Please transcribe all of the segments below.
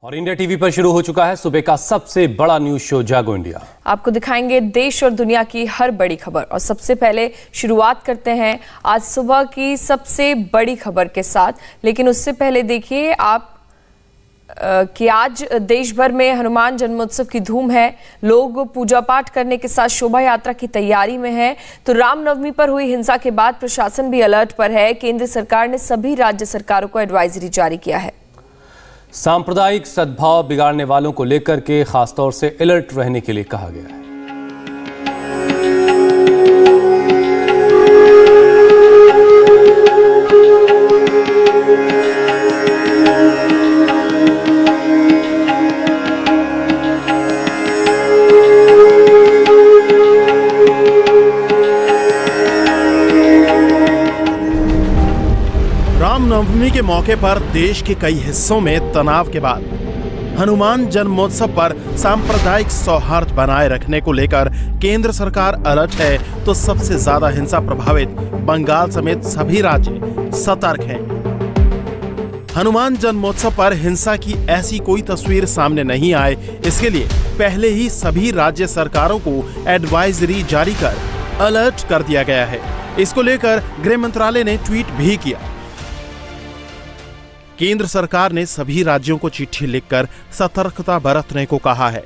और India TV पर शुरू हो चुका है सुबह का सबसे बड़ा न्यूज शो जागो इंडिया। आपको दिखाएंगे देश और दुनिया की हर बड़ी खबर। और सबसे पहले शुरुआत करते हैं आज सुबह की सबसे बड़ी खबर के साथ। लेकिन उससे पहले देखिए आप कि आज देश भर में हनुमान जन्मोत्सव की धूम है। लोग पूजा पाठ करने के साथ शोभा यात्रा की तैयारी में है। तो रामनवमी पर हुई हिंसा के बाद प्रशासन भी अलर्ट पर है। केंद्र सरकार ने सभी राज्य सरकारों को एडवाइजरी जारी किया है। सांप्रदायिक सद्भाव बिगाड़ने वालों को लेकर के खासतौर से अलर्ट रहने के लिए कहा गया है। रामनवमी के मौके पर देश के कई हिस्सों में तनाव के बाद हनुमान जन्मोत्सव पर सांप्रदायिक सौहार्द बनाए रखने को लेकर केंद्र सरकार अलर्ट है, तो सबसे ज्यादा हिंसा प्रभावित बंगाल समेत सभी राज्य सतर्क हैं। हनुमान जन्मोत्सव पर हिंसा की ऐसी कोई तस्वीर सामने नहीं आए, इसके लिए पहले ही सभी राज्य सरकारों को एडवाइजरी जारी कर अलर्ट कर दिया गया है। इसको लेकर गृह मंत्रालय ने ट्वीट भी किया। केंद्र सरकार ने सभी राज्यों को चिट्ठी लिखकर सतर्कता बरतने को कहा है।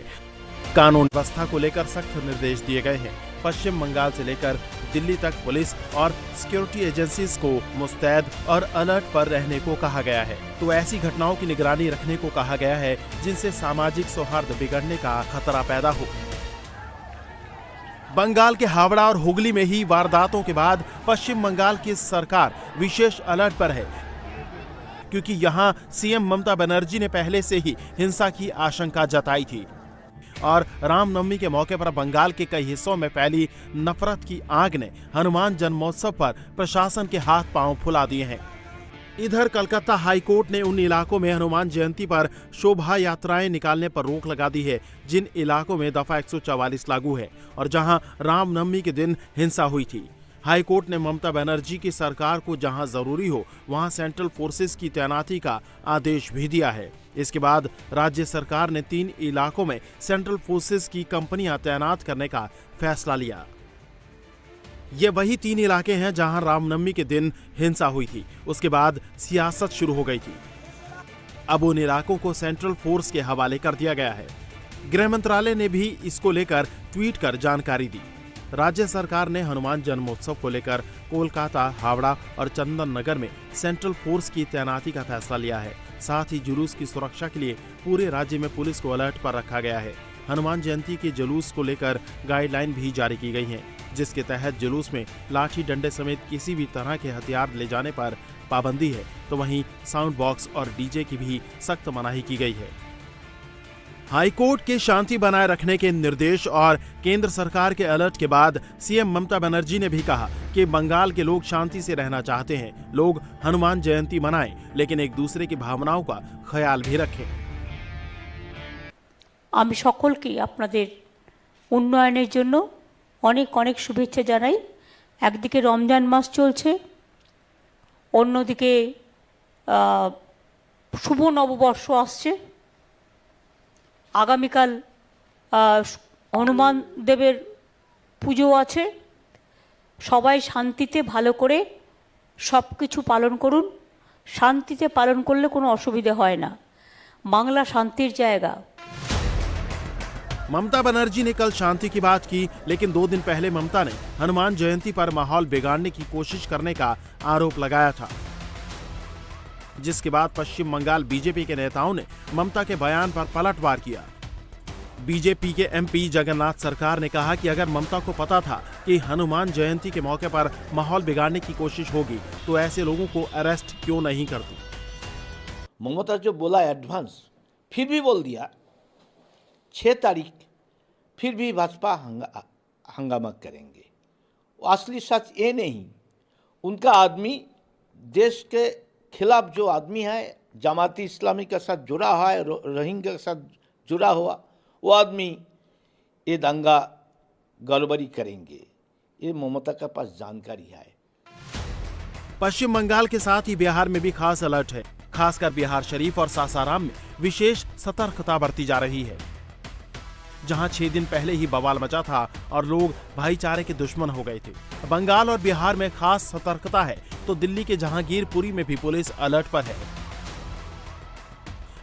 कानून व्यवस्था को लेकर सख्त निर्देश दिए गए हैं। पश्चिम बंगाल से लेकर दिल्ली तक पुलिस और सिक्योरिटी एजेंसीज को मुस्तैद और अलर्ट पर रहने को कहा गया है। तो ऐसी घटनाओं की निगरानी रखने को कहा गया है जिनसे सामाजिक सौहार्द बिगड़ने का खतरा पैदा हो। बंगाल के हावड़ा और हुगली में ही वारदातों के बाद पश्चिम बंगाल की सरकार विशेष अलर्ट पर है, क्योंकि यहां सीएम ममता बनर्जी ने पहले से ही हिंसा की आशंका जताई थी और रामनवमी के मौके पर बंगाल के कई हिस्सों में फैली नफरत की आग ने हनुमान जन्मोत्सव पर प्रशासन के हाथ पांव फुला दिए हैं। इधर कलकत्ता हाई कोर्ट ने उन इलाकों में हनुमान जयंती पर शोभा यात्राएं निकालने पर रोक लगा दी है जिन इलाकों में दफा 144 लागू है और जहां रामनवमी के दिन हिंसा हुई थी। हाई कोर्ट ने ममता बनर्जी की सरकार को जहां जरूरी हो वहां सेंट्रल फोर्सेस की तैनाती का आदेश भी दिया है। इसके बाद राज्य सरकार ने 3 इलाकों में सेंट्रल फोर्सेस की कंपनियां तैनात करने का फैसला लिया। ये वही 3 इलाके हैं जहां रामनवमी के दिन हिंसा हुई थी। उसके बाद सियासत शुरू हो गई थी। अब उन इलाकों को सेंट्रल फोर्स के हवाले कर दिया गया है। गृह मंत्रालय ने भी इसको लेकर ट्वीट कर जानकारी दी। राज्य सरकार ने हनुमान जन्मोत्सव को लेकर कोलकाता, हावड़ा और चंदन नगर में सेंट्रल फोर्स की तैनाती का फैसला लिया है। साथ ही जुलूस की सुरक्षा के लिए पूरे राज्य में पुलिस को अलर्ट पर रखा गया है। हनुमान जयंती के जुलूस को लेकर गाइडलाइन भी जारी की गई हैं, जिसके तहत जुलूस में लाठी डंडे समेत किसी भी तरह के हथियार ले जाने पर पाबंदी है। तो वहीं साउंड बॉक्स और डीजे की भी सख्त मनाही की गई है। हाईकोर्ट के शांति बनाए रखने के निर्देश और केंद्र सरकार के अलर्ट के बाद सीएम ममता बनर्जी ने भी कहा कि बंगाल के लोग शांति से रहना चाहते हैं। लोग हनुमान जयंती मनाएं, लेकिन एक दूसरे की भावनाओं का ख्याल भी रखें। আমি সকলকে আপনাদের উন্নয়নের জন্য অনেক অনেক শুভেচ্ছা জানাই। একদিকে রমজান মাস চলছে, অন্যদিকে শুভ নববর্ষ আসছে। আগামীকাল হনুমান দেবের পুজো আছে। সবাই শান্তিতে ভালো করে সব কিছু পালন করুন। শান্তিতে পালন করলে কোনো অসুবিধা হয় না। বাংলা শান্তির জায়গা। ममता बनर्जी ने कल शांति की बात की, लेकिन 2 दिन पहले ममता ने हनुमान जयंती पर माहौल बिगाड़ने की कोशिश करने का आरोप लगाया था, जिसके बाद पश्चिम बंगाल बीजेपी के नेताओं ने ममता के बयान पर पलटवार किया। बीजेपी के एमपी जगन्नाथ सरकार ने कहा कि अगर ममता को पता था कि हनुमान जयंती के मौके पर माहौल बिगाड़ने की कोशिश होगी तो ऐसे लोगों को अरेस्ट क्यों नहीं करती। ममता जो बोला एडवांस, फिर भी बोल दिया 6 तारीख, फिर भी भाजपा हंगामा करेंगे। असली सच ये नहीं, उनका आदमी देश के खिलाफ जो आदमी है, जमाती इस्लामी के साथ जुड़ा हुआ है, रोहिंग्या के साथ जुड़ा हुआ, वो आदमी ये दंगा गड़बड़ी करेंगे। ये ममता के पास जानकारी है। पश्चिम बंगाल के साथ ही बिहार में भी खास अलर्ट है। खासकर बिहार शरीफ और सासाराम में विशेष सतर्कता बरती जा रही है। जहां 6 दिन पहले ही बवाल मचा था और लोग भाईचारे के दुश्मन हो गए थे। बंगाल और बिहार में खास सतर्कता है तो दिल्ली के जहांगीरपुरी में भी पुलिस अलर्ट पर है।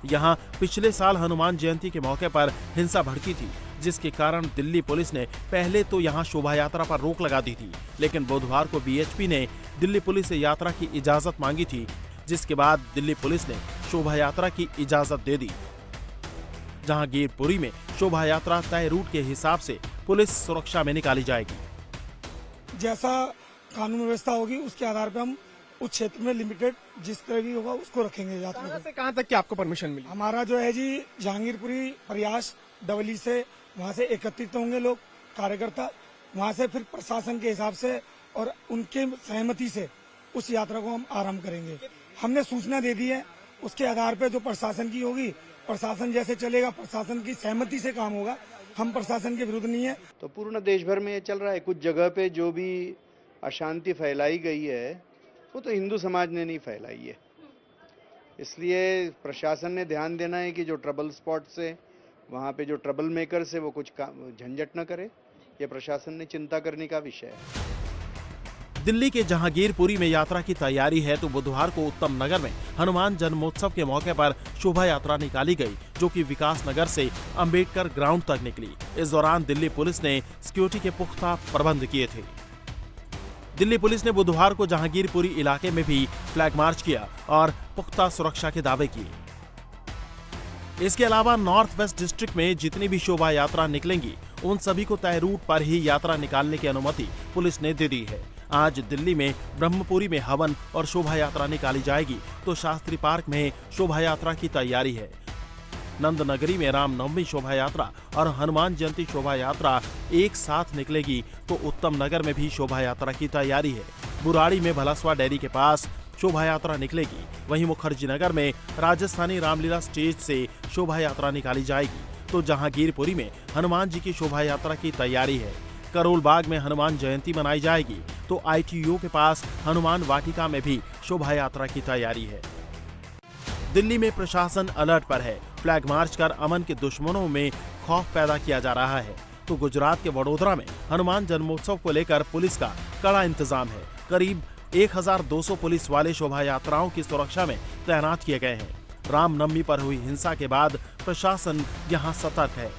यहां पिछले साल हनुमान जयंती के मौके पर हिंसा भड़की थी, जिसके कारण दिल्ली पुलिस ने पहले तो यहां शोभा यात्रा पर रोक लगा दी थी, लेकिन बुधवार को बीएचपी ने दिल्ली पुलिस से यात्रा की इजाजत मांगी थी, जिसके बाद दिल्ली पुलिस ने शोभा यात्रा की इजाजत दे दी। जहांगीरपुरी में शोभा यात्रा तय रूट के हिसाब से पुलिस सुरक्षा में निकाली जाएगी। जैसा कानून व्यवस्था होगी उसके आधार पर हम उस क्षेत्र में लिमिटेड जिस तरह भी होगा उसको रखेंगे यात्रा कहाँ से कहाँ तक की आपको परमिशन मिली? हमारा जो है जी जहांगीरपुरी प्रयास डबली से वहाँ से एकत्रित होंगे लोग कार्यकर्ता, वहाँ से फिर प्रशासन के हिसाब से और उनके सहमति से उस यात्रा को हम आरंभ करेंगे। हमने सूचना दे दी है, उसके आधार पर जो प्रशासन की होगी, प्रशासन जैसे चलेगा, प्रशासन की सहमति से काम होगा। हम प्रशासन के विरुद्ध नहीं है। तो पूर्ण देश भर में ये चल रहा है। कुछ जगह पे जो भी अशांति फैलाई गई है वो तो हिंदू समाज ने नहीं फैलाई है, इसलिए प्रशासन ने ध्यान देना है कि जो ट्रबल स्पॉट्स है वहाँ पे जो ट्रबल मेकर्स है वो कुछ झंझट न करे। ये प्रशासन ने चिंता करने का विषय है। दिल्ली के जहांगीरपुरी में यात्रा की तैयारी है तो बुधवार को उत्तम नगर में हनुमान जन्मोत्सव के मौके पर शोभा यात्रा निकाली गई, जो कि विकास नगर से अंबेडकर ग्राउंड तक निकली। इस दौरान दिल्ली पुलिस ने सिक्योरिटी के पुख्ता प्रबंध किए थे। दिल्ली पुलिस ने बुधवार को जहांगीरपुरी इलाके में भी फ्लैग मार्च किया और पुख्ता सुरक्षा के दावे किए। इसके अलावा नॉर्थ वेस्ट डिस्ट्रिक्ट में जितनी भी शोभा यात्रा निकलेंगी उन सभी को तय रूट पर ही यात्रा निकालने की अनुमति पुलिस ने दे दी है। आज दिल्ली में ब्रह्मपुरी में हवन और शोभा यात्रा निकाली जाएगी तो शास्त्री पार्क में शोभा यात्रा की तैयारी है। नंदनगरी में रामनवमी शोभा यात्रा और हनुमान जयंती शोभा यात्रा एक साथ निकलेगी तो उत्तम नगर में भी शोभा यात्रा की तैयारी है। बुराड़ी में भलसवा डेयरी के पास शोभा यात्रा निकलेगी। वहीं मुखर्जी नगर में राजस्थानी रामलीला स्टेज से शोभा यात्रा निकाली जाएगी तो जहांगीरपुरी में हनुमान जी की शोभा यात्रा की तैयारी है। करोल बाग में हनुमान जयंती मनाई जाएगी तो ITO के पास हनुमान वाटिका में भी शोभा यात्रा की तैयारी है। दिल्ली में प्रशासन अलर्ट पर है। फ्लैग मार्च कर अमन के दुश्मनों में खौफ पैदा किया जा रहा है तो गुजरात के वडोदरा में हनुमान जन्मोत्सव को लेकर पुलिस का कड़ा इंतजाम है। करीब 1200 पुलिस वाले शोभा यात्राओं की सुरक्षा में तैनात किए गए हैं। रामनवमी पर हुई हिंसा के बाद प्रशासन यहां सतर्क है।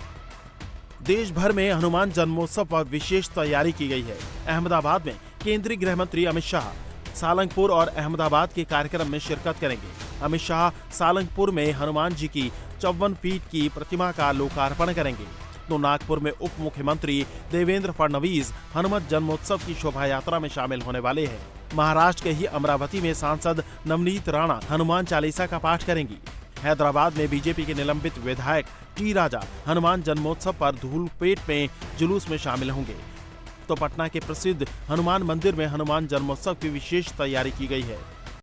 देश भर में हनुमान जन्मोत्सव पर विशेष तैयारी की गई है। अहमदाबाद में केंद्रीय गृह मंत्री अमित शाह सालंगपुर और अहमदाबाद के कार्यक्रम में शिरकत करेंगे। अमित शाह सालंगपुर में हनुमान जी की 54 फीट की प्रतिमा का लोकार्पण करेंगे तो नागपुर में उप मुख्यमंत्री देवेंद्र फडणवीस हनुमत जन्मोत्सव की शोभा यात्रा में शामिल होने वाले हैं। महाराष्ट्र के ही अमरावती में सांसद नवनीत राणा हनुमान चालीसा का पाठ करेंगी। हैदराबाद में बीजेपी के निलंबित विधायक टी राजा हनुमान जन्मोत्सव पर धूलपेट में जुलूस में शामिल होंगे तो पटना के प्रसिद्ध हनुमान मंदिर में हनुमान जन्मोत्सव की विशेष तैयारी की गई है।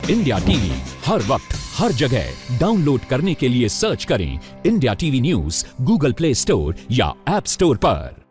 इंडिया टीवी हर वक्त हर जगह डाउनलोड करने के लिए सर्च करें India TV news Google play store या ऐप स्टोर पर।